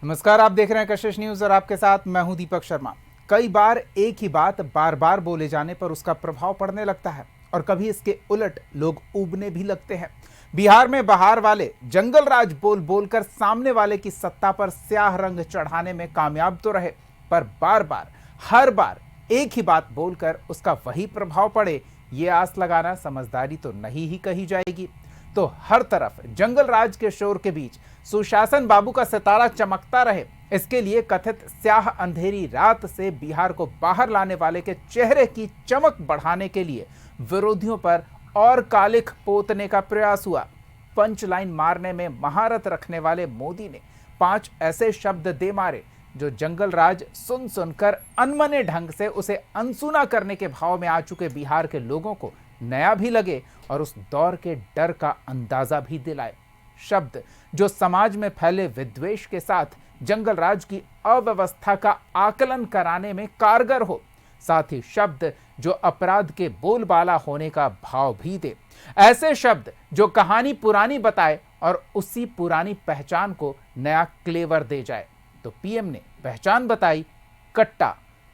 नमस्कार, आप देख रहे हैं कशिश न्यूज और आपके साथ मैं हूं दीपक शर्मा। कई बार एक ही बात बार बार बोले जाने पर उसका प्रभाव पड़ने लगता है और कभी इसके उलट लोग ऊबने भी लगते हैं। बिहार में बहार वाले जंगल राज बोल बोलकर सामने वाले की सत्ता पर स्याह रंग चढ़ाने में कामयाब तो रहे, पर बार बार हर बार एक ही बात बोलकर उसका वही प्रभाव पड़े, ये आस लगाना समझदारी तो नहीं ही कही जाएगी। तो हर तरफ जंगल राज के शोर के बीच सुशासन बाबू का सितारा चमकता रहे, इसके लिए कथित स्याह अंधेरी रात से बिहार को बाहर लाने वाले के चेहरे की चमक बढ़ाने के लिए विरोधियों पर और कालिख पोतने का प्रयास हुआ। पंच लाइन मारने में महारत रखने वाले मोदी ने 5 ऐसे शब्द दे मारे जो जंगल राज सुन सुनकर अनमने ढंग से उसे अनसुना करने के भाव में आ चुके बिहार के लोगों को नया भी लगे और उस दौर के डर का अंदाजा भी दिलाए। शब्द जो समाज में फैले विद्वेष के साथ जंगल राज की अव्यवस्था का आकलन कराने में कारगर हो, साथ ही शब्द जो अपराध के बोलबाला होने का भाव भी दे। ऐसे शब्द जो कहानी पुरानी बताए और उसी पुरानी पहचान को नया क्लेवर दे जाए। तो पीएम ने पहचान बताई कट्टा,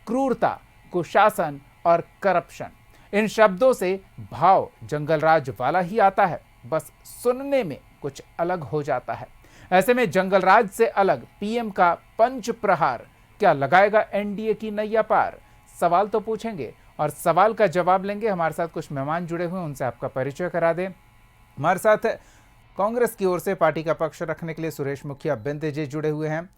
क्रूरता, कुशासन और करप्शन। इन शब्दों से भाव जंगलराज वाला ही आता है, बस सुनने में कुछ अलग हो जाता है। ऐसे में जंगलराज से अलग पीएम का पंच प्रहार क्या लगाएगा एनडीए की नैया पार? सवाल तो पूछेंगे और सवाल का जवाब लेंगे। हमारे साथ कुछ मेहमान जुड़े हुए हैं, उनसे आपका परिचय करा दें। हमारे साथ कांग्रेस की ओर से पार्टी का पक्ष रखने के लिए सुरेश मुखिया बिंद जी जुड़े हुए हैं।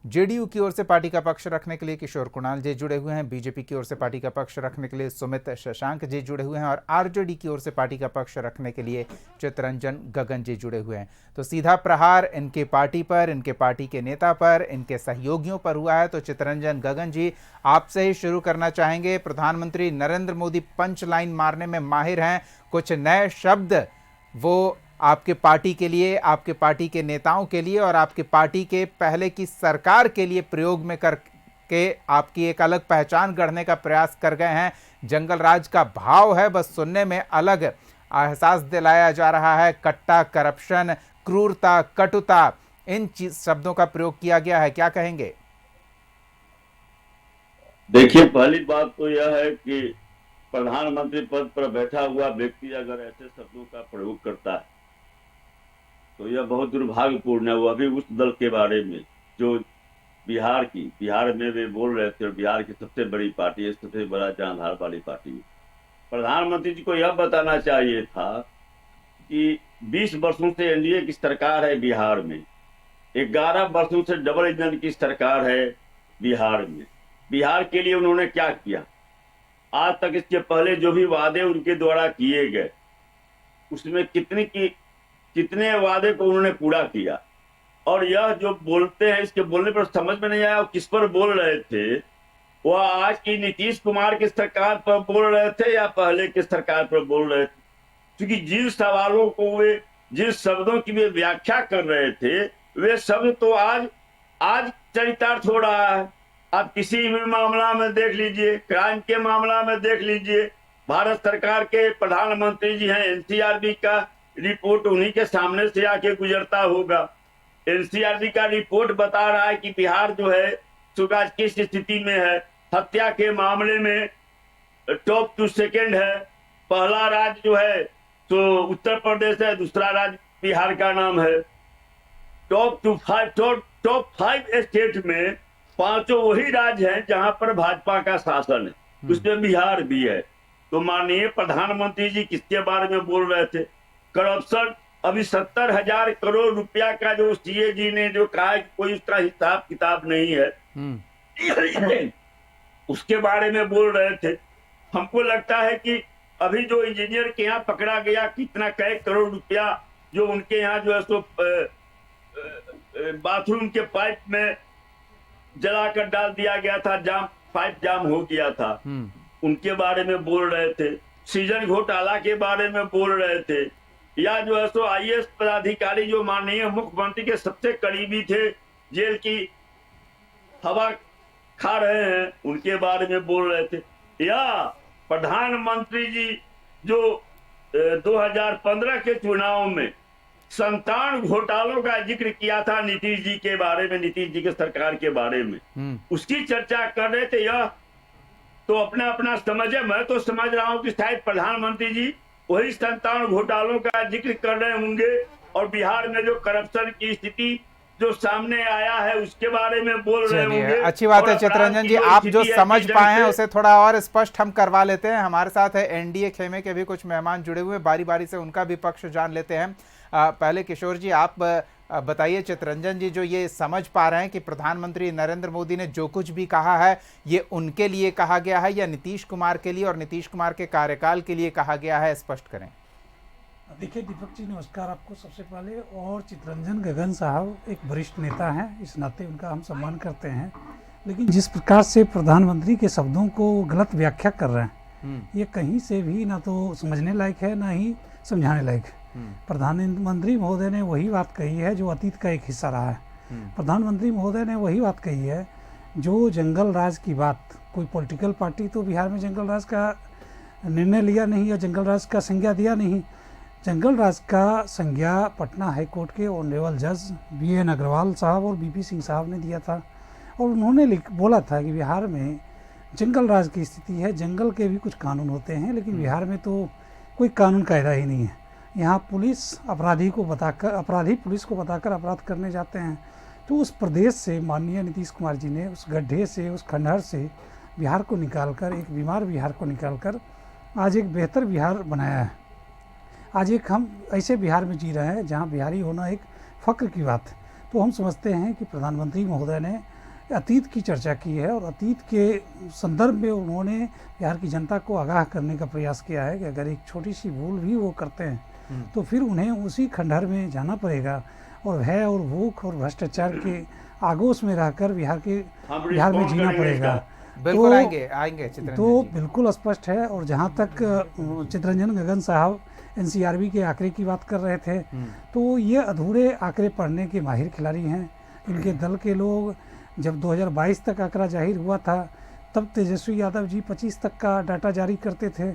जेडीयू की ओर से पार्टी का पक्ष रखने के लिए किशोर कुणाल जी जुड़े हुए हैं। बीजेपी की ओर से पार्टी का पक्ष रखने के लिए सुमित शशांक जी जुड़े हुए हैं और आरजेडी की ओर से पार्टी का पक्ष रखने के लिए चितरंजन गगन जी जुड़े हुए हैं। तो सीधा प्रहार इनके पार्टी पर, इनके पार्टी के नेता पर, इनके सहयोगियों पर हुआ है। तो चितरंजन गगन जी, आपसे ही शुरू करना चाहेंगे। प्रधानमंत्री नरेंद्र मोदी पंच लाइन मारने में माहिर हैं। कुछ नए शब्द वो आपके पार्टी के लिए, आपके पार्टी के नेताओं के लिए और आपके पार्टी के पहले की सरकार के लिए प्रयोग में करके आपकी एक अलग पहचान गढ़ने का प्रयास कर गए हैं। जंगल राज का भाव है, बस सुनने में अलग एहसास दिलाया जा रहा है। कट्टा, करप्शन, क्रूरता, कटुता, इन शब्दों का प्रयोग किया गया है। क्या कहेंगे? देखिए, पहली बात तो यह है कि प्रधानमंत्री पद पर बैठा हुआ व्यक्ति अगर ऐसे शब्दों का प्रयोग करता है तो यह बहुत दुर्भाग्यपूर्ण है। वो अभी उस दल के बारे में जो बिहार में वे बोल रहे थे और बिहार की सबसे बड़ी पार्टी है, सबसे बड़ा जनाधार वाली पार्टी। प्रधानमंत्री जी को यह बताना चाहिए था कि 20 वर्षों से एनडीए की सरकार है बिहार में, 11 वर्षों से डबल इंजन की सरकार है बिहार में। बिहार के लिए उन्होंने क्या किया? आज तक इसके पहले जो भी वादे उनके द्वारा किए गए उसमें कितने वादे को उन्होंने पूरा किया? और यह जो बोलते हैं, इसके बोलने पर समझ में नहीं आया किस पर बोल रहे थे। वह आज की नीतीश कुमार की सरकार पर बोल रहे थे या पहले की सरकार पर बोल रहे थे? क्योंकि जिन सवालों को वे, जिन शब्दों की वे व्याख्या कर रहे थे, वे शब्द तो आज चरितार्थ हो रहा है। आप किसी भी मामला में देख लीजिए, क्राइम के मामला में देख लीजिए, भारत सरकार के प्रधानमंत्री जी हैं, एनसीआरबी का रिपोर्ट उन्हीं के सामने से आके गुजरता होगा। एनसीआरबी का रिपोर्ट बता रहा है कि बिहार जो है सुबह किस स्थिति में है। हत्या के मामले में टॉप टू सेकेंड है। पहला राज्य जो है तो उत्तर प्रदेश है, दूसरा राज्य बिहार का नाम है। टॉप 5 स्टेट में 5 वही राज्य हैं जहां पर भाजपा का शासन है, उसमें बिहार भी है। तो माननीय प्रधानमंत्री जी किसके बारे में बोल रहे थे? करप्शन। अभी 70,000 करोड़ रुपया का जो सीए जी ने जो कहा है कोई उसका हिसाब किताब नहीं है, उसके बारे में बोल रहे थे। हमको लगता है कि अभी जो इंजीनियर के यहाँ पकड़ा गया, कितना कई करोड़ रुपया जो उनके यहाँ जो है सो बाथरूम के पाइप में जलाकर डाल दिया गया था, पाइप जाम हो गया था, उनके बारे में बोल रहे थे। सृजन घोटाला के बारे में बोल रहे थे। या जो है सो आईएएस पदाधिकारी जो माननीय मुख्यमंत्री के सबसे करीबी थे, जेल की हवा खा रहे हैं, उनके बारे में बोल रहे थे। या प्रधानमंत्री जी जो 2015 के चुनाव में संतान घोटालों का जिक्र किया था नीतीश जी के बारे में, नीतीश जी के सरकार के बारे में, उसकी चर्चा कर रहे थे। यह तो अपना अपना समझे, मैं तो समझ रहा हूं कि शायद प्रधानमंत्री जी वही संतान घोटालों का जिक्र कर रहे होंगे और बिहार में जो करप्शन की स्थिति जो सामने आया है उसके बारे में बोल रहे होंगे। अच्छी बात है चित्ररंजन जी, आप जो समझ पाए हैं उसे थोड़ा और स्पष्ट हम करवा लेते हैं। हमारे साथ है एनडीए खेमे के भी कुछ मेहमान जुड़े हुए हैं, बारी बारी से उनका भी पक्ष जान लेते हैं। पहले किशोर जी आप बताइए, चित्ररंजन जी जो ये समझ पा रहे हैं कि प्रधानमंत्री नरेंद्र मोदी ने जो कुछ भी कहा है ये उनके लिए कहा गया है या नीतीश कुमार के लिए और नीतीश कुमार के कार्यकाल के लिए कहा गया है, स्पष्ट करें। देखिए दीपक जी, नमस्कार आपको सबसे पहले। और चित्ररंजन गगन साहब एक वरिष्ठ नेता हैं, इस नाते उनका हम सम्मान करते हैं, लेकिन जिस प्रकार से प्रधानमंत्री के शब्दों को गलत व्याख्या कर रहे हैं ये कहीं से भी ना तो समझने लायक है ना ही समझाने लायक है। प्रधानमंत्री महोदय ने वही बात कही है जो अतीत का एक हिस्सा रहा है। प्रधानमंत्री महोदय ने वही बात कही है जो जंगल राज की बात, कोई पॉलिटिकल पार्टी तो बिहार में जंगल राज का निर्णय लिया नहीं या जंगल राज का संज्ञा दिया नहीं। जंगल राज का संज्ञा पटना हाई कोर्ट के ऑनरेबल जज BN अग्रवाल साहब और BP सिंह साहब ने दिया था और उन्होंने बोला था कि बिहार में जंगल राज की स्थिति है। जंगल के भी कुछ कानून होते हैं लेकिन बिहार में तो कोई कानून कायदा ही नहीं है। यहाँ पुलिस अपराधी पुलिस को बताकर अपराध करने जाते हैं। तो उस प्रदेश से माननीय नीतीश कुमार जी ने उस गड्ढे से, उस खंडहर से बिहार को निकालकर, एक बीमार बिहार को निकालकर आज एक बेहतर बिहार बनाया है। आज एक हम ऐसे बिहार में जी रहे हैं जहाँ बिहारी होना एक फ़ख्र की बात है। तो हम समझते हैं कि प्रधानमंत्री महोदय ने अतीत की चर्चा की है और अतीत के संदर्भ में उन्होंने बिहार की जनता को आगाह करने का प्रयास किया है कि अगर एक छोटी सी भूल भी वो करते हैं तो फिर उन्हें उसी खंडहर में जाना पड़ेगा और भय और भूख और भ्रष्टाचार के आगोश में रहकर बिहार में जीना पड़ेगा। बिल्कुल आएंगे तो बिल्कुल स्पष्ट है। और जहाँ तक चित्ररंजन गगन साहब NCRB के आंकड़े की बात कर रहे थे तो ये अधूरे आंकड़े पढ़ने के माहिर खिलाड़ी हैं। इनके दल के लोग जब 2022 तक आंकड़ा जाहिर हुआ था तब तेजस्वी यादव जी 25 तक का डाटा जारी करते थे,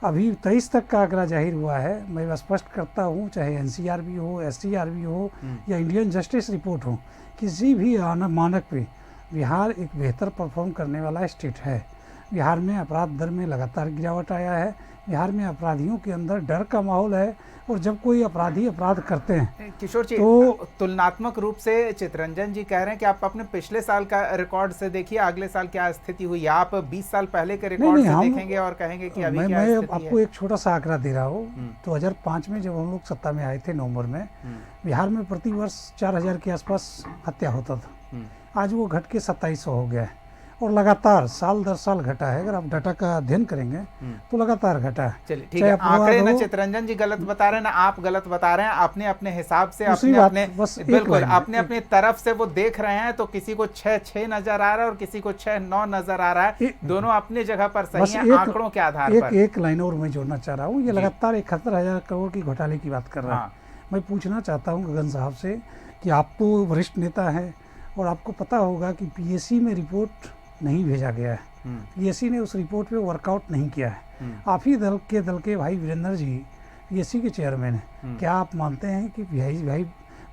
अभी 23 तक का आंकड़ा जाहिर हुआ है। मैं स्पष्ट करता हूँ, चाहे NCRB हो, SCRB हो या इंडियन जस्टिस रिपोर्ट हो, किसी भी मानक पे बिहार एक बेहतर परफॉर्म करने वाला स्टेट है। बिहार में अपराध दर में लगातार गिरावट आया है। बिहार में अपराधियों के अंदर डर का माहौल है और जब कोई अपराधी अपराध करते हैं किशोर जी तो तुलनात्मक रूप से चित्ररंजन जी कह रहे हैं कि आप अपने पिछले साल का रिकॉर्ड से देखिए अगले साल क्या स्थिति हुई। आप 20 साल पहले के रिकॉर्ड से देखेंगे और कहेंगे कि अभी क्या स्थिति है। आपको एक छोटा सा आंकड़ा दे रहा हूँ। 2005 में जब हम लोग सत्ता में आए थे नवंबर में, बिहार में प्रति वर्ष 4000 के आसपास हत्या होता था। आज वो घट के 2700 हो गया है और लगातार साल दर साल घटा है। अगर आप डाटा का अध्ययन करेंगे तो लगातार घटा है। चलिए ठीक है, आंकड़े ना चित्ररंजन जी गलत बता रहे हैं ना आप गलत बता रहे हैं। अपने अपने हिसाब से अपने अपने तरफ से वो देख रहे हैं। तो किसी को 6-6 नजर आ रहा है और किसी को 6-9 नजर आ रहा है। दोनों अपनी जगह पर सही है आंकड़ों के आधार पर। एक लाइन और मैं जोड़ना चाह रहा हूँ। ये लगातार 71,000 करोड़ की घोटाले की बात कर रहा है। मैं पूछना चाहता हूँ गगन साहब से कि आप तो वरिष्ठ नेता हैं और आपको पता होगा कि PSC में रिपोर्ट नहीं भेजा गया है। PSC ने उस रिपोर्ट पे वर्कआउट नहीं किया है। आप ही दल के भाई वीरेंद्र जी PSC के चेयरमैन हैं। क्या आप मानते हैं कि भाई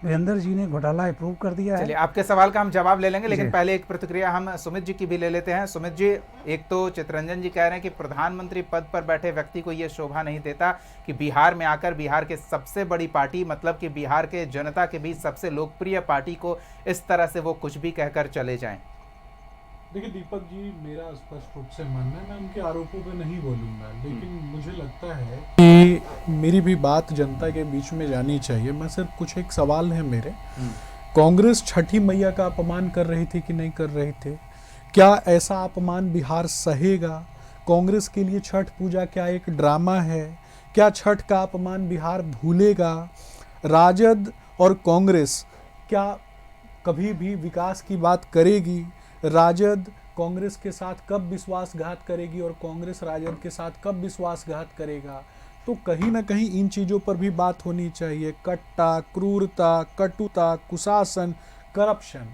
वीरेंद्र जी ने घोटाला अप्रूव कर दिया है? चलिए आपके सवाल का हम जवाब ले लेंगे लेकिन पहले एक प्रतिक्रिया हम सुमित जी की भी ले लेते हैं। सुमित जी, एक तो चित्ररंजन जी कह रहे हैं कि प्रधानमंत्री पद पर बैठे व्यक्ति को यह शोभा नहीं देता कि बिहार में आकर बिहार के सबसे बड़ी पार्टी मतलब कि बिहार के जनता के बीच सबसे लोकप्रिय पार्टी को इस तरह से वो कुछ भी कहकर चले जाएं। देखिए दीपक जी, मेरा स्पष्ट रूप से मानना है, मैं उनके आरोपों पे नहीं बोलूँगा, लेकिन मुझे लगता है कि मेरी भी बात जनता के बीच में जानी चाहिए। मैं सिर्फ कुछ एक सवाल है मेरे। कांग्रेस छठी मैया का अपमान कर रही थी कि नहीं कर रही थी? क्या ऐसा अपमान बिहार सहेगा? कांग्रेस के लिए छठ पूजा क्या एक ड्रामा है? क्या छठ का अपमान बिहार भूलेगा? राजद और कांग्रेस क्या कभी भी विकास की बात करेगी? राजद कांग्रेस के साथ कब विश्वासघात करेगी और कांग्रेस राजद के साथ कब विश्वासघात करेगा? तो कहीं ना कहीं इन चीज़ों पर भी बात होनी चाहिए। कट्टा, क्रूरता, कटुता, कुशासन, करप्शन,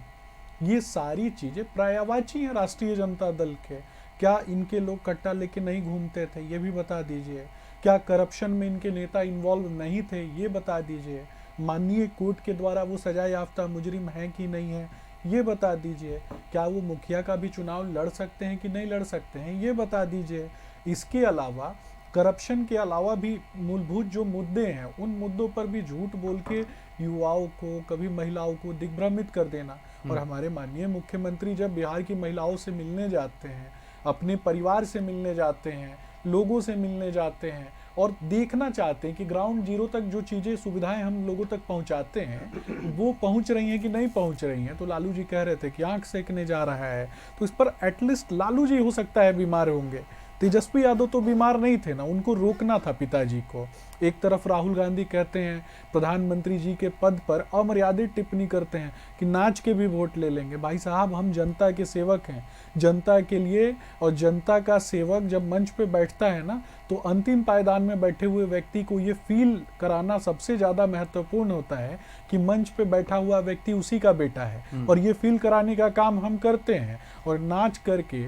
ये सारी चीज़ें पर्यायवाची हैं राष्ट्रीय जनता दल के। क्या इनके लोग कट्टा लेके नहीं घूमते थे? ये भी बता दीजिए। क्या करप्शन में इनके नेता इन्वॉल्व नहीं थे? ये बता दीजिए। माननीय कोर्ट के द्वारा वो सजा याफ्ता मुजरिम है कि नहीं है, ये बता दीजिए। क्या वो मुखिया का भी चुनाव लड़ सकते हैं कि नहीं लड़ सकते हैं, ये बता दीजिए। इसके अलावा करप्शन के अलावा भी मूलभूत जो मुद्दे हैं, उन मुद्दों पर भी झूठ बोल के युवाओं को, कभी महिलाओं को दिग्भ्रमित कर देना। और हमारे माननीय मुख्यमंत्री जब बिहार की महिलाओं से मिलने जाते हैं, अपने परिवार से मिलने जाते हैं, लोगों से मिलने जाते हैं और देखना चाहते हैं कि ग्राउंड जीरो तक जो चीज़ें सुविधाएं हम लोगों तक पहुंचाते हैं वो पहुंच रही हैं कि नहीं पहुंच रही हैं, तो लालू जी कह रहे थे कि आंख सेकने जा रहा है। तो इस पर एटलीस्ट लालू जी हो सकता है बीमार होंगे, तेजस्वी यादव तो बीमार नहीं थे ना, उनको रोकना था पिताजी को। एक तरफ राहुल गांधी कहते हैं प्रधानमंत्री जी के पद पर अमर्यादित टिप्पणी करते हैं कि नाच के भी वोट ले लेंगे। भाई साहब, हम जनता के सेवक हैं, जनता के लिए, और जनता का सेवक जब मंच पे बैठता है ना, तो अंतिम पायदान में बैठे हुए व्यक्ति को ये फील कराना सबसे ज़्यादा महत्वपूर्ण होता है कि मंच पे बैठा हुआ व्यक्ति उसी का बेटा है, और ये फील कराने का काम हम करते हैं। और नाच करके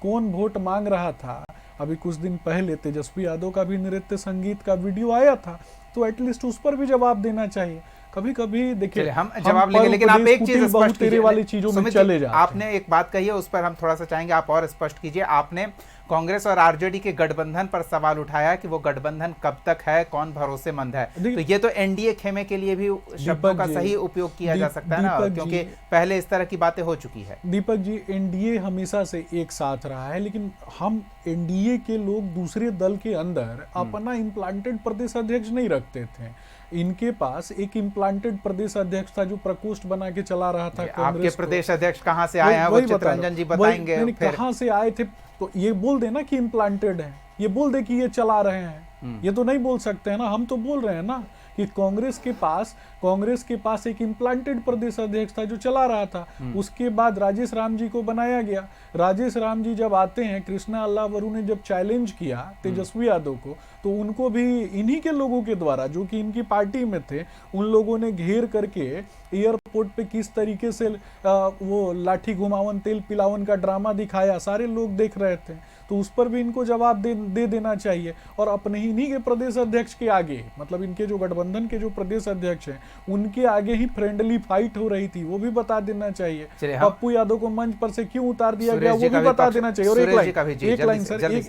कौन वोट मांग रहा था, अभी कुछ दिन पहले तेजस्वी यादव का भी नृत्य संगीत का वीडियो आया था, तो एटलीस्ट उस पर भी जवाब देना चाहिए। कभी कभी देखिए हम जवाब लेंगे, लेकिन आप एक चीज स्पष्ट कीजिए वाली चीजों में चले जाते हैं। आपने एक बात कही है, उस पर हम थोड़ा सा चाहेंगे आप और स्पष्ट कीजिए। आपने कांग्रेस और आरजेडी के गठबंधन पर सवाल उठाया कि वो गठबंधन कब तक है, कौन भरोसेमंद है। तो ये तो एनडीए खेमे के लिए भी शब्दों का सही उपयोग किया जा सकता है ना, क्योंकि पहले इस तरह की बातें हो चुकी है। दीपक जी, एनडीए हमेशा से एक साथ रहा है, लेकिन हम एनडीए के लोग दूसरे दल के अंदर अपना इम्प्लांटेड प्रदेश अध्यक्ष नहीं रखते थे। इनके पास एक इम्प्लांटेड प्रदेश अध्यक्ष था जो प्रकोष्ठ बना के चला रहा था। आपके प्रदेश अध्यक्ष कहाँ से आए हैं वो चितरंजन जी बताएंगे। कहाँ से आए थे तो ये बोल देना कि इम्प्लांटेड है, ये बोल दे कि ये चला रहे हैं, ये तो नहीं बोल सकते हैं ना। हम तो बोल रहे हैं ना कि कांग्रेस के पास एक इम्प्लांटेड प्रदेश अध्यक्ष था जो चला रहा था। उसके बाद राजेश राम जी को बनाया गया। राजेश राम जी जब आते हैं, कृष्णा अल्लावरू ने जब चैलेंज किया तेजस्वी यादव को, तो उनको भी इन्हीं के लोगों के द्वारा, जो कि इनकी पार्टी में थे, उन लोगों ने घेर करके एयरपोर्ट पे किस तरीके से वो लाठी घुमावन तेल पिलावन का ड्रामा दिखाया, सारे लोग देख रहे थे। तो उस पर भी इनको जवाब दे देना चाहिए। और अपने ही इन्हीं के प्रदेश अध्यक्ष के आगे, मतलब इनके जो गठबंधन के जो प्रदेश अध्यक्ष हैं, उनके आगे ही फ्रेंडली फाइट हो रही थी, वो भी बता देना चाहिए। पप्पू यादव को मंच पर से क्यों उतार दिया गया, वो भी बता देना चाहिए। और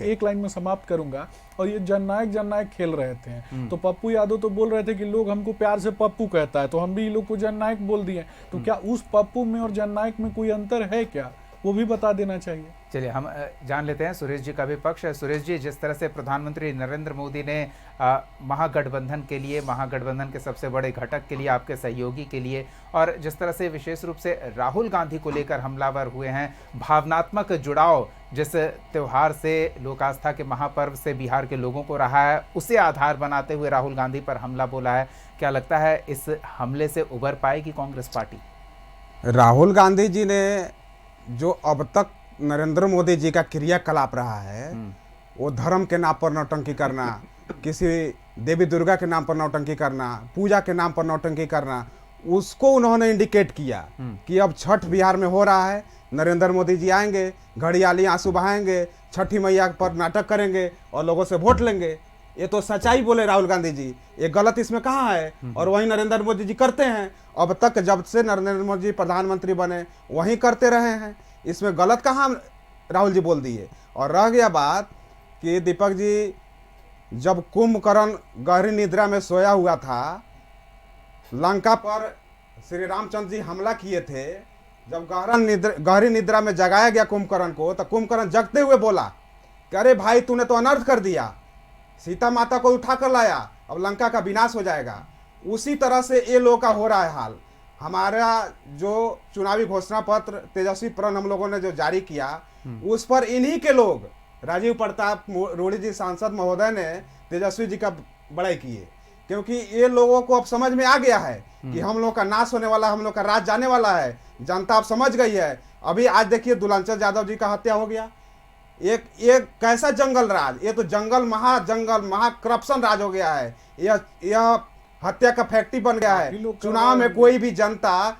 एक लाइन में समाप्त करूंगा। और ये जननायक खेल रहे थे, तो पप्पू यादव तो बोल रहे थे कि लोग हमको प्यार से पप्पू कहता है, तो हम भी लोग को जननायक बोल दिए। तो क्या उस पप्पू में और जननायक में कोई अंतर है क्या, वो भी बता देना चाहिए। चलिए हम जान लेते हैं सुरेश जी का भी पक्ष। सुरेश जी, जिस तरह से प्रधानमंत्री नरेंद्र मोदी ने महागठबंधन के लिए, महागठबंधन के सबसे बड़े घटक के लिए, आपके सहयोगी के लिए, और जिस तरह से विशेष रूप से राहुल गांधी को लेकर हमलावर हुए हैं, भावनात्मक जुड़ाव जिस त्यौहार से, लोक आस्था के महापर्व से बिहार के लोगों को रहा है, उसे आधार बनाते हुए राहुल गांधी पर हमला बोला है, क्या लगता है इस हमले से उबर पाएगी कांग्रेस पार्टी? राहुल गांधी जी ने जो अब तक नरेंद्र मोदी जी का क्रियाकलाप रहा है, वो धर्म के नाम पर नौटंकी करना, किसी देवी दुर्गा के नाम पर नौटंकी करना, पूजा के नाम पर नौटंकी करना, उसको उन्होंने इंडिकेट किया कि अब छठ बिहार में हो रहा है, नरेंद्र मोदी जी आएंगे, घड़ियाली आंसू बहाएंगे, छठी मैया पर नाटक करेंगे और लोगों से वोट लेंगे। ये तो सच्चाई बोले राहुल गांधी जी, ये गलत इसमें कहाँ है? और वही नरेंद्र मोदी जी करते हैं, अब तक जब से नरेंद्र मोदी जी प्रधानमंत्री बने वही करते रहे हैं, इसमें गलत कहाँ राहुल जी बोल दिए। और रह गया बात कि दीपक जी, जब कुंभकर्ण गहरी निद्रा में सोया हुआ था, लंका पर श्री रामचंद्र जी हमला किए थे, जब गहरी निद्रा में जगाया गया कुंभकर्ण को, तो कुंभकर्ण जगते हुए बोला कि अरे भाई, तूने तो अनर्थ कर दिया, सीता माता को उठा कर लाया, अब लंका का विनाश हो जाएगा। उसी तरह से ये लोगों का हो रहा है हाल। हमारा जो चुनावी घोषणा पत्र तेजस्वी प्रण हम लोगों ने जो जारी किया, उस पर इन्हीं के लोग, राजीव प्रताप रूडी जी सांसद महोदय ने तेजस्वी जी का बड़ाई किए, क्योंकि ये लोगों को अब समझ में आ गया है कि हम लोग का नाश होने वाला, हम लोग का राज जाने वाला है। जनता अब समझ गई है। अभी आज देखिए दुलांचल यादव जी का हत्या हो गया। एक कैसा जंगल राज, ये तो जंगल महा करप्शन राज हो गया है। यह हत्या का फैक्ट्री बन गया है। चुनाव में कोई भी जनता,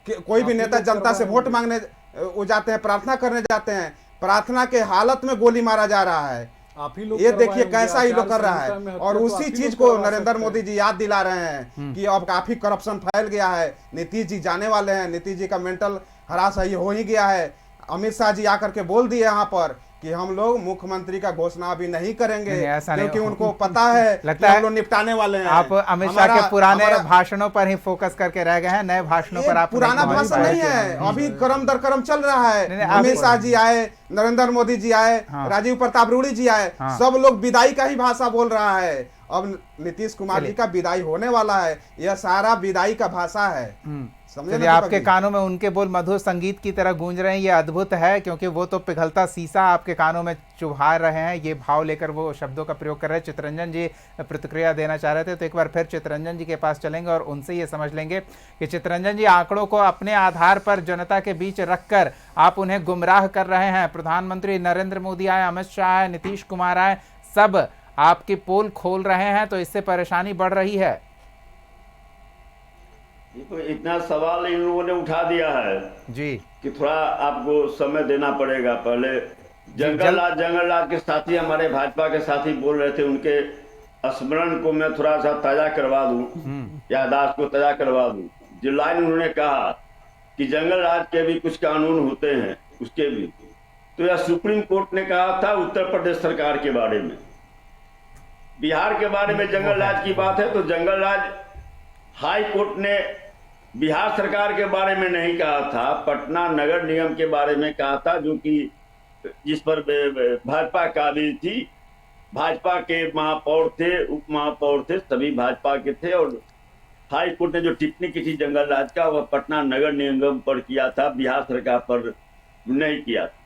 कोई भी नेता जनता से वोट मांगने वो जाते हैं, प्रार्थना करने जाते हैं, प्रार्थना के हालत में गोली मारा जा रहा है। आप ही लोग ये करवाए देखिए होंगे, कैसा ही लोग कर रहा आचार संहिता में है। हत्या और तो उसी आप ही चीज लोग को करवा नरेंद्र सकते मोदी हैं। जी याद दिला रहे हैं कि अब काफी करप्शन फैल गया है, नीतीश जी जाने वाले हैं, नीतीश जी का मेंटल हरास सही हो ही गया है। अमित शाह जी आकर के बोल दिए यहाँ पर कि हम लोग मुख्यमंत्री का घोषणा अभी नहीं करेंगे, नहीं, ऐसा नहीं क्योंकि उनको पता है लगता कि है हम लोग निपटाने वाले हैं। आप अमित शाह के पुराने हमारा- भाषणों पर ही फोकस करके रह गए हैं, नए भाषणों ये पर आप पुराना नहीं पहुंच भाषण पाए। नहीं है, अभी क्रम दर क्रम चल रहा नहीं, है। नहीं, अमित आप- शाह जी आए, नरेंद्र मोदी जी आए, हाँ। राजीव प्रताप रूड़ी जी आए, हाँ। सब लोग विदाई का ही भाषा बोल रहा है। अब नीतीश कुमार जी चलिए। का विदाई होने वाला है, यह सारा विदाई का भाषा है। समझे चलिए, ना आपके दीपक जी? कानों में उनके बोल मधुर संगीत की तरह गूंज रहे हैं, ये अद्भुत है, क्योंकि वो तो पिघलता शीशा आपके कानों में चुभा रहे हैं, ये भाव लेकर वो शब्दों का प्रयोग कर रहे हैं। चितरंजन जी प्रतिक्रिया देना चाह रहे थे, तो एक बार फिर चितरंजन जी के पास चलेंगे और उनसे ये समझ लेंगे कि चितरंजन जी, आंकड़ों को अपने आधार पर जनता के बीच रखकर आप उन्हें गुमराह कर रहे हैं। प्रधानमंत्री नरेंद्र मोदी आए, अमित शाह आए, नीतीश कुमार आए, सब आपकी पोल खोल रहे हैं, तो इससे परेशानी बढ़ रही है। देखो, इतना सवाल इन लोगों ने उठा दिया है जी कि थोड़ा आपको समय देना पड़ेगा। पहले जंगल राज के साथी, हमारे भाजपा के साथी बोल रहे थे, उनके स्मरण को मैं थोड़ा सा ताजा करवा दूं, याददाश्त को ताजा करवा दूं। जो लाइन उन्होंने कहा कि जंगल राज के भी कुछ कानून होते हैं, उसके भी, तो यह सुप्रीम कोर्ट ने कहा था उत्तर प्रदेश सरकार के बारे में। बिहार के बारे में जंगल राज की बात है तो जंगल राज हाई कोर्ट ने बिहार सरकार के बारे में नहीं कहा था, पटना नगर निगम के बारे में कहा था, जो कि जिस पर भाजपा काबिज थी। भाजपा के महापौर थे, उप महापौर थे, सभी भाजपा के थे। और हाई कोर्ट ने जो टिप्पणी की थी जंगल राज का, वह पटना नगर निगम पर किया था, बिहार सरकार पर नहीं किया था।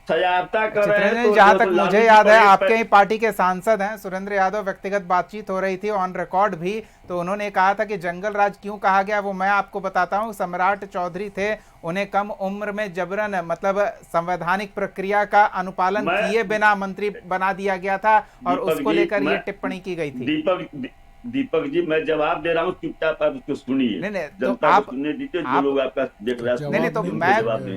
सजागता कर रहे हैं। चितरंजन, जहां तक मुझे याद है, आपके ही पार्टी के सांसद हैं सुरेंद्र यादव, व्यक्तिगत बातचीत हो रही थी ऑन रिकॉर्ड भी, तो उन्होंने कहा था कि जंगल राज क्यों कहा गया वो मैं आपको बताता हूं। सम्राट चौधरी थे, उन्हें कम उम्र में जबरन, मतलब संवैधानिक प्रक्रिया का अनुपालन किए बिना मंत्री बना दिया गया था, और उसको लेकर ये टिप्पणी की गई थी। दीपक जी, मैं जवाब दे रहा हूँ, चुपचाप आप उसको सुनिए। नहीं, तो जनता आप को सुनने दीजिए, जो लोग आपका देख रहे हैं। नहीं, तो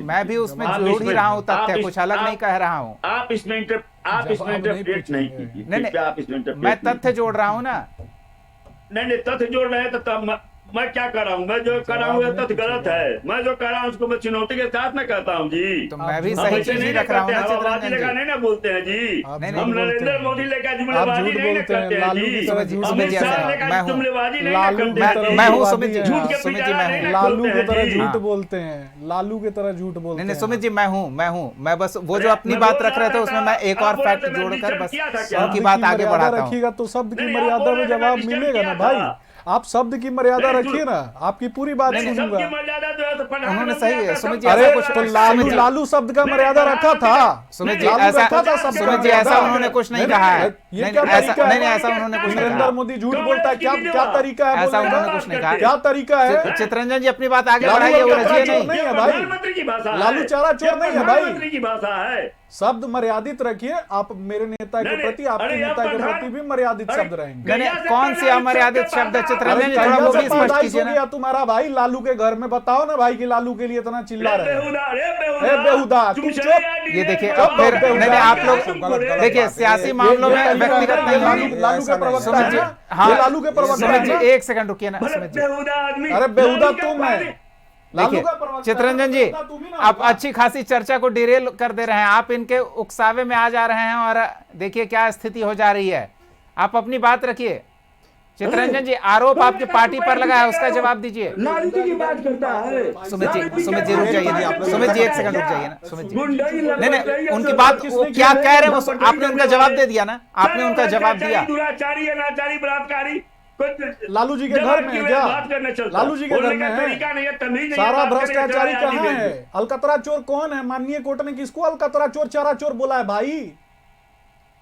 मैं भी उसमें जोड़ ही रहा हूँ तथ्य, कुछ अलग नहीं कह रहा हूँ। आप इसमें इंटरप्रेट नहीं कीजिए। नहीं, कृपया आप इसमें इंटरप्रेट मैं तथ्य जोड़ रहा हूँ ना। नहीं, तथ्य जोड़ रहे हैं तो मैं क्या कर रहा हूँ? मैं जो कर रहा हूँ तथ्य गलत है। मैं जो कर रहा हूँ उसको मैं चुनौती के साथ में कहता हूँ जी। तो मैं भी हम सही ऐसे चीज ही नहीं रख रहा हूँ ना करते, हवाबाजी चितरंजन लेकर जी। नहीं ना बोलते हैं जी। नहीं, हम नरेंद्र मोदी लेकर जुमलेबाजी झूठ नहीं ना बोलते हैं, करते हैं लालू जी। की तरह झूठ अमित बोलते शाह हैं। लेकर मैं हूँ। जुमलेबाजी नहीं ना लालू करते की हैं तरह जी। मैं हूँ झूठ सुमित जी, बोलते हैं। झूठ के सुमित जी, पिटारा मैं नहीं हूँ। ना लालू खोलते की हैं तरह जी। झूठ बोलते हैं, लालू की तरह झूठ बोलते नहीं, हैं। सुमित जी, मैं हूँ, मैं बस वो जो अरे, अपनी मैं बात बोल रख रहे थे रहा उसमें था, मैं एक आप और बोल रहे फैक्ट थे, मैं जोड़कर डिस्टर्ब बस किया था क्या? उनकी बात आगे मर्यादा बढ़ाता हूँ। रखिएगा तो शब्द की नहीं, आप मर्यादा बोल में रहे थे, जवाब मैं मिलेगा डिस्टर्ब ना किया भाई। था। आप शब्द की मर्यादा नहीं, रखिए ना, आपकी पूरी बात नहीं, सुनूंगा। सबकी मर्यादा जो है तो उन्होंने सही है, सुमित जी, अरे ऐसा कुछ तो सुमित लालू जी, शब्द का मर्यादा रखा था। सुमित जी, लालू ऐसा रखा था शब्द का सुमित जी, ऐसा मर्यादा। उन्होंने कुछ नहीं नहीं, कहा है। ये नहीं, क्या ऐसा तरीका नहीं, है? ऐसा उन्होंने कुछ नहीं नरेंद्र कहा। मोदी झूठ बोलता है, क्या तरीका है ऐसा बोलने का? उन्होंने कुछ नहीं कहा। क्या तरीका है? चितरंजन जी, अपनी बात आगे लालू बढ़ाइए, का उलझिए चोर नहीं। नहीं है भाई। प्रधानमंत्री की भाषा है। लालू चारा चोर ये नहीं है भाई। प्रधानमंत्री की भाषा है। शब्द मर्यादित रखिए। आप मेरे नेता के नहीं, प्रति, आपके अरे, नेता के प्रधान- प्रति भी मर्यादित अरे, शब्द रहेंगे। नहीं, कहिया से कौन सी प्रधान अमर्यादित शब्द है? शब्द चितरंजन जी, अरे थोड़ा कहिया वो से भी स्पष्ट पैदाइश कीजिए हो ना। गया तुम्हारा भाई लालू के घर में? बताओ ना भाई कि लालू के लिए इतना चिल्ला रहे हैं। रे बेहुदा, तुम ये देखिए, अब अब फिर बेहुदा, नहीं, आप लोग गलत देखिए, बात है। सियासी मामलों में ये व्यक्तिगत लालू- नहीं लालू होंगे। लालू के ऐसा प्रवक्ता सुमित है जी, ना? हाँ, ये लालू के प्रवक्ता सुमित है जी, ना? एक सेकंड रुकिए ना, सुमित जी। अरे बेहुदा तुम है। लालू देखिए, का प्रवक्ता है, चितरंजन जी, बेहुदा तुम ही ना आप होगा। अच्छी खासी चर्चा को डिरेल कर दे रहे हैं, आप इनके उकसावे में आ जा रहे हैं, और देखिए क्या स्थिति हो जा रही है। आप अपनी बात रखिए। चितरंजन जी, आरोप आपकी पार्टी पर लगा है, उसका जवाब दीजिए। लालू जी की बात करता है। सुमित जी, रुक जाइए ना, सुमित जी, एक सेकंड रुक जाइए ना, सुमित जी। नहीं, नहीं, उनकी बात वो क्या कह रहे हैं वो आपने उनका जवाब दे दिया ना, आपने उनका जवाब दिया। दुराचारी, अनाचारी, बलात्कारी लालू जी के घर में है क्या? बात करने चलता। लालू जी के घर में तरीका नहीं है, तमीज नहीं है, सारा बात करने का भ्रष्टाचारी आदमी कहाँ नहीं है? अलकतरा चोर कौन है? माननीय कोर्ट ने किसको अलकतरा चोर, चारा चोर बोला है भाई?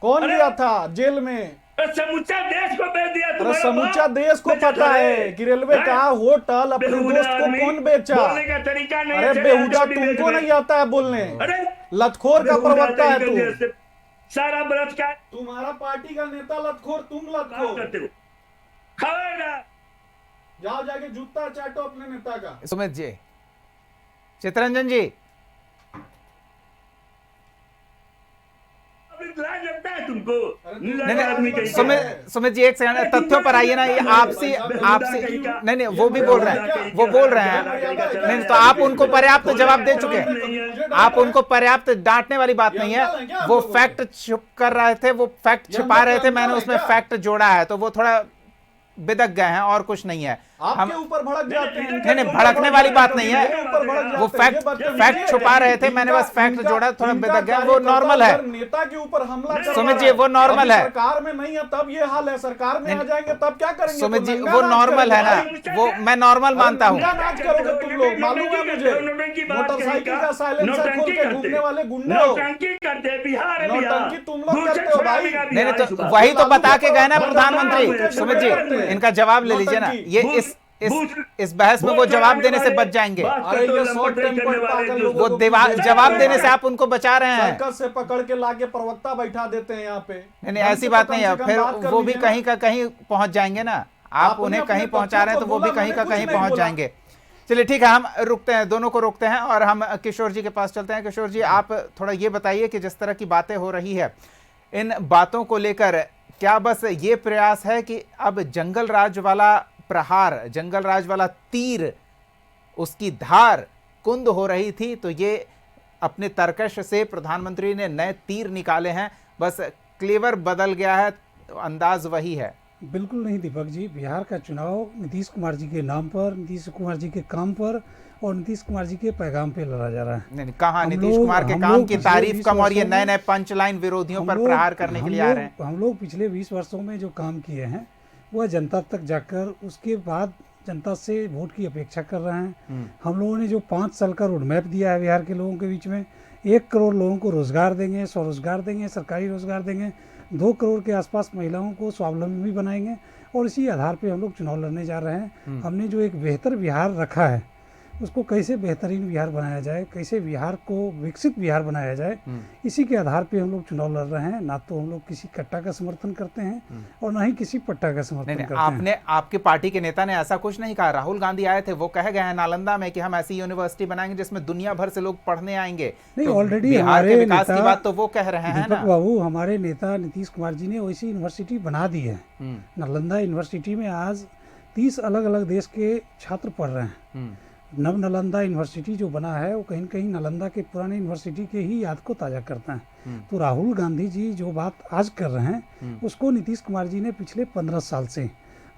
कौन अरे! गया था जेल में? समूचा देश को बेच दिया अरे तुम्हारा समूचा बाप। देश को बेचा पता था है रे। कि रेलवे हैं? का होटल अपने बेहुदा दोस्त को आदमी, कौन बेचा? बोलने का तरीका नहीं है, अरे चले बेहुदा आदमी बेच तुमको रहे। नहीं आता है बोलने? अरे लतखोर का बेहुदा प्रवक्ता है तरीके तू। से सारा बलात्कार तुम्हारा पार्टी का नेता लतखोर, तुम बात लतखोर। करते हो। खाएगा जाओ जाके जूता चाटो अपने नेता का। सुमित जी, चितरंजन जी, लाज लगता है तुमको नहीं नहीं सुमित जी एक सेकंड, तथ्यों पर आइए ना। ये आपसे नहीं वो भी बोल रहे हैं, वो बोल रहे हैं। नहीं तो आप उनको पर्याप्त जवाब दे चुके हैं, आप उनको पर्याप्त डांटने वाली बात नहीं है। वो फैक्ट छुप कर रहे थे, वो फैक्ट छिपा रहे थे, मैंने उसमें फैक्ट जोड़ा है, तो वो थोड़ा बिदक गए हैं और कुछ नहीं है। आपके ऊपर भड़क जाते हैं। नहीं भड़कने वाली बात नहीं है, वो फैक्ट छुपा रहे थे, मैंने बस फैक्ट जोड़ा, थोड़ा बिदक गया, वो नॉर्मल है। नेता के ऊपर हमला कर सुमित जी वो नॉर्मल है। सरकार में नहीं है तब ये हाल है, सरकार में आ जाएंगे तब क्या करेंगे? सुमित जी वो नॉर्मल है ना, वो मैं नॉर्मल मानता हूँ। नाच करोगे तुम लोग, मालूम है मुझे। मोटरसाइकिल का साइलेंसर खोल के घूमने वाले गुंडे हो, नौटंकी तुम लोग करते हो भाई। नहीं तो वही तो बता के गए ना प्रधानमंत्री। सुमित जी इनका जवाब ले लीजिए ना, ये इस बहस में वो जवाब देने से बच जाएंगे। अरे ये शॉर्ट टेम्पर्ड पागल लोगों वो जवाब देने से आप उनको बचा रहे हैं। सर्कस से पकड़ के लाके प्रवक्ता बैठा देते हैं यहाँ पे। नहीं ऐसी बात नहीं है, फिर वो भी कहीं का कहीं पहुंच जाएंगे ना। आप उन्हें कहीं पहुंचा रहे हैं तो वो भी कहीं का कहीं पहुंच जाएंगे। चलिए ठीक है, हम रुकते हैं, दोनों को रोकते हैं और हम किशोर जी के पास चलते हैं। किशोर जी आप थोड़ा ये बताइए कि जिस तरह की बातें हो रही है, इन बातों को लेकर क्या बस ये प्रयास है कि अब जंगल राज वाला प्रहार, जंगल राज वाला तीर, उसकी धार कुंद हो रही थी, तो ये अपने तर्कश से प्रधानमंत्री ने नए तीर निकाले हैं, बस क्लेवर बदल गया है, तो अंदाज वही है? बिल्कुल नहीं दीपक जी, बिहार का चुनाव नीतीश कुमार जी के नाम पर, नीतीश कुमार जी के काम पर और नीतीश कुमार जी के पैगाम पे लड़ा जा रहा है। नहीं कहाँ नीतीश कुमार के काम की तारीफ कम और ये नए नए पंच लाइन विरोधियों पर प्रहार करने के लिए आ रहे हैं। हम लोग पिछले 20 वर्षों में जो काम किए हैं वह जनता तक जाकर उसके बाद जनता से वोट की अपेक्षा कर रहे हैं। हम लोगों ने जो 5 साल का रोड मैप दिया है बिहार के लोगों के बीच में, 1 करोड़ लोगों को रोजगार देंगे, स्वरोजगार देंगे, सरकारी रोजगार देंगे, 2 करोड़ के आसपास महिलाओं को स्वावलंबी भी बनाएंगे और इसी आधार पे हम लोग चुनाव लड़ने जा रहे हैं। हमने जो एक बेहतर बिहार रखा है उसको कैसे बेहतरीन बिहार बनाया जाए, कैसे बिहार को विकसित बिहार बनाया जाए, इसी के आधार पे हम लोग चुनाव लड़ रहे हैं। ना तो हम लोग किसी कट्टा का समर्थन करते हैं और ना ही किसी पट्टा का समर्थन करते हैं। आपने, आपके पार्टी के नेता ने ऐसा कुछ नहीं कहा। राहुल गांधी आए थे, वो कह गए हैं नालंदा में कि हम ऐसी यूनिवर्सिटी बनाएंगे जिसमें दुनिया भर से लोग पढ़ने आएंगे। नहीं तो ऑलरेडी बिहार के विकास की बात तो वो कह रहे हैं ना। बाबू, हमारे नेता नीतीश कुमार जी ने वैसी यूनिवर्सिटी बना दी है। नालंदा यूनिवर्सिटी में आज 30 अलग अलग देश के छात्र पढ़ रहे हैं। नव नालंदा यूनिवर्सिटी जो बना है वो कहीं कहीं नालंदा के पुराने यूनिवर्सिटी के ही याद को ताज़ा करता है। तो राहुल गांधी जी जो बात आज कर रहे हैं उसको नीतीश कुमार जी ने पिछले 15 साल से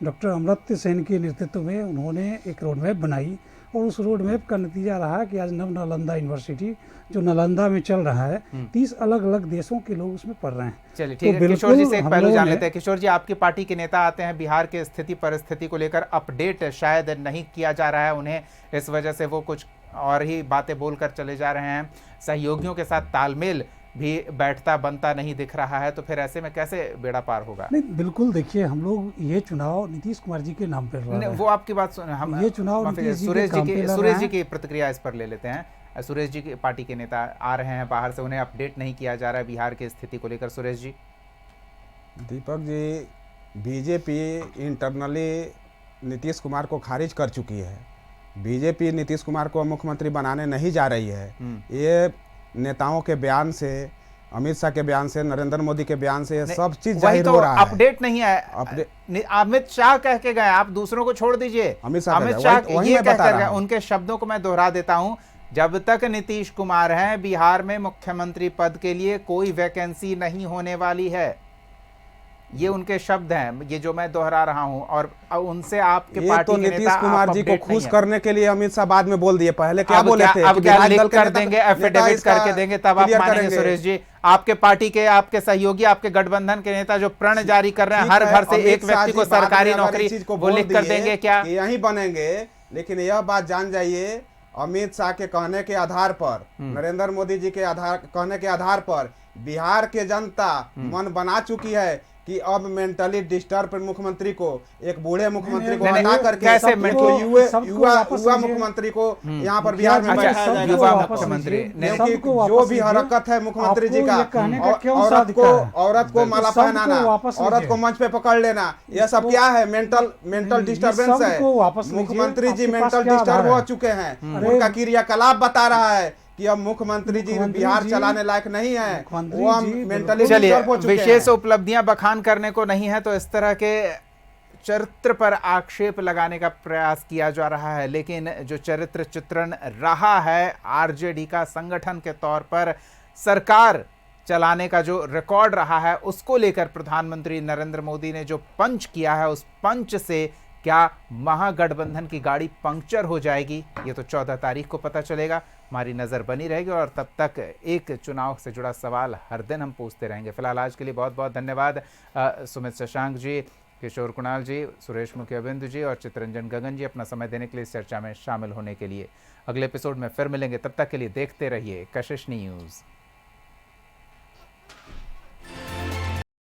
डॉक्टर अमर्त्य सेन के नेतृत्व में उन्होंने एक रोड मैप बनाई और उस रोड मैप का नतीजा रहा कि आज नव नालंदा यूनिवर्सिटी जो नालंदा में चल रहा है 30 अलग अलग देशों के लोग उसमें पढ़ रहे हैं। चलिए ठीक है, किशोर जी से एक पहलू जान लेते हैं। किशोर जी आपकी पार्टी के नेता आते हैं, बिहार के स्थिति परिस्थिति को लेकर अपडेट शायद नहीं किया जा रहा है उन्हें, इस वजह से वो कुछ और ही बातें बोलकर चले जा रहे हैं। सहयोगियों के साथ तालमेल भी बैठता बनता नहीं दिख रहा है, तो फिर ऐसे में कैसे बेड़ा पार होगा? नहीं बिल्कुल, देखिए हम लोग ये चुनाव नीतीश कुमार जी के नाम पर, वो आपकी बात सुन, हम ये चुनाव सुरेश जी की प्रतिक्रिया इस पर ले लेते हैं। सुरेश जी की पार्टी के नेता आ रहे हैं बाहर से, उन्हें अपडेट नहीं किया जा रहा है बिहार की स्थिति को लेकर। सुरेश जी। दीपक जी, बीजेपी इंटरनली नीतीश कुमार को खारिज कर चुकी है। बीजेपी नीतीश कुमार को मुख्यमंत्री बनाने नहीं जा रही है। ये नेताओं के बयान से, अमित शाह के बयान से, नरेंद्र मोदी के बयान से ये सब चीज जाहिर हो रहा है। अपडेट नहीं है, अमित शाह कह के गए, आप दूसरों को छोड़ दीजिए। अमित शाह ये कह कर गए, उनके शब्दों को मैं दोहरा देता हूं, जब तक नीतीश कुमार हैं बिहार में मुख्यमंत्री पद के लिए कोई वैकेंसी नहीं होने वाली है। ये उनके शब्द हैं, ये जो मैं दोहरा रहा हूं। और उनसे आपके पार्टी तो के नीतीश कुमार जी को खुश करने के लिए अमित शाह बाद में बोल दिए, पहले क्या बोले थे? अब क्या लिख कर देंगे, एफिडेविट करके देंगे, तब आप मानेंगे? सुरेश जी, आपके पार्टी के, आपके सहयोगी, आपके गठबंधन के नेता जो प्रण जारी कर रहे हैं हर घर से एक व्यक्ति को सरकारी नौकरी, वो लिख कर देंगे क्या? यही बनेंगे। लेकिन यह बात जान जाइए, अमित शाह के कहने के आधार पर, नरेंद्र मोदी जी के कहने के आधार पर बिहार के जनता मन बना चुकी है कि अब मेंटली डिस्टर्ब मुख्यमंत्री को, एक बूढ़े मुख्यमंत्री को हटा करके कैसे युवा मुख्यमंत्री को यहाँ पर बिहार में बैठाया जाएगा। युवा मुख्यमंत्री, जो भी हरकत है मुख्यमंत्री जी का, औरत को माला पहनाना, औरत को मंच पे पकड़ लेना, यह सब क्या है? मेंटल डिस्टर्बेंस है। मुख्यमंत्री जी मेंटल डिस्टर्ब हो चुके हैं। उनका क्रियाकलाप बता रहा है कि अब मुख्यमंत्री जी मुख्यमंत्री बिहार जी- चलाने लायक नहीं है, मुख्यमंत्री वो हम जी मेंटली चलिए, डिस्टर्ब हो चुके विशेष हैं। उपलब्धियां बखान करने को नहीं है, तो इस तरह के चरित्र पर आक्षेप लगाने का प्रयास किया जा रहा है। लेकिन जो चरित्र चित्रण रहा है आरजेडी का संगठन के तौर पर, सरकार चलाने का जो रिकॉर्ड रहा है, उसको लेकर प्रधानमंत्री नरेंद्र मोदी ने जो पंच किया है, उस पंच से क्या महागठबंधन की गाड़ी पंक्चर हो जाएगी, ये तो 14 तारीख को पता चलेगा। हमारी नज़र बनी रहेगी और तब तक एक चुनाव से जुड़ा सवाल हर दिन हम पूछते रहेंगे। फिलहाल आज के लिए बहुत बहुत धन्यवाद सुमित शशांक जी, किशोर कुणाल जी, सुरेश मुखियाबिंदु जी और चित्रंजन गगन जी, अपना समय देने के लिए इस चर्चा में शामिल होने के लिए। अगले एपिसोड में फिर मिलेंगे, तब तक के लिए देखते रहिए कशिश न्यूज़।